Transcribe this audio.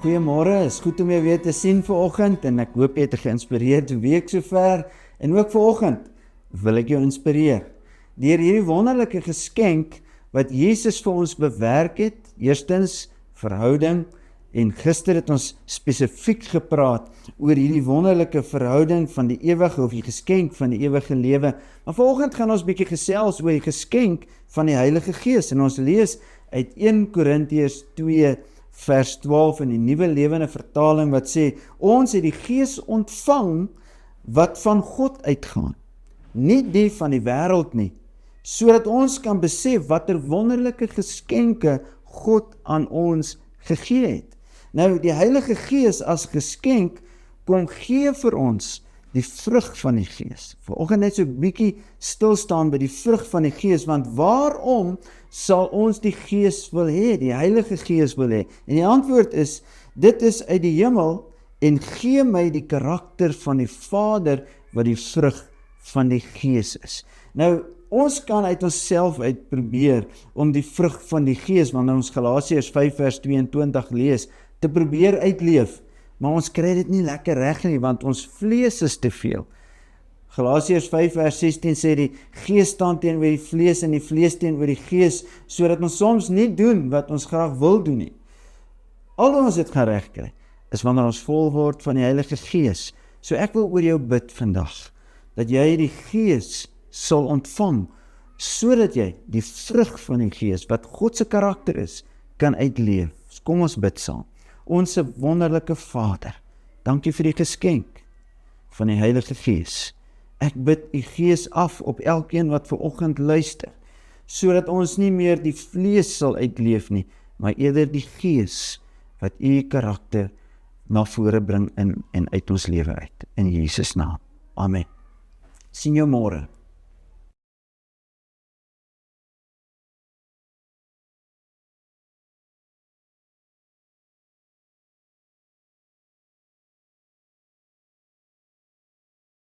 Goeiemôre, is goed om jou weer te sien vanoggend en ek hoop jy het 'n geïnspireerde week sover en ook vanoggend wil ek jou inspireer deur hierdie wonderlike geskenk wat Jesus vir ons bewerk het. Eerstens verhouding en gister het ons spesifiek gepraat oor hierdie wonderlike verhouding van die ewige of die geskenk van die ewige lewe. Maar vanoggend gaan ons bietjie gesels oor die geskenk van die Heilige Gees en ons lees uit 1 Korintiërs 2 vers 12 in die Nuwe Lewende Vertaling wat sê, ons het die Gees ontvang wat van God uitgaan, nie die van die wêreld nie, sodat ons kan besef watter wonderlike geskenke God aan ons gegee het. Nou, die Heilige Gees as geskenk kom gee vir ons die vrug van die Gees. Vanoggend net so 'n bietjie stil staan by die vrug van die Gees, want waarom sal ons die Gees wil hê, die Heilige Gees wil hê? En die antwoord is, dit is uit die hemel en gee my die karakter van die Vader wat die vrug van die Gees is. Nou, ons kan uit onsself uit probeer om die vrug van die Gees, wanneer ons Galasiërs 5 vers 22 lees, te probeer uitleef. Maar ons kry dit nie lekker reg nie, want ons vlees is te veel. Galasiërs 5 vers 16 sê die Gees staan teenoor die vlees en die vlees teenoor die Gees, sodat ons soms nie doen wat ons graag wil doen nie. Al ons dit gaan reg kry, is wanneer ons vol word van die Heilige Gees. So ek wil oor jou bid vandag, dat jy die Gees sal ontvang, sodat jy die vrug van die Gees, wat God se karakter is, kan uitleef. Kom ons bid saam. Onse wonderlike Vader, dankie vir die geskenk van die Heilige Gees. Ek bid u Gees af op elkeen wat vanoggend luister, sodat ons nie meer die vlees sal uitleef nie, maar eerder die Gees wat u karakter na vore bring in en uit ons lewe uit. In Jesus naam. Amen. Sien jou môre.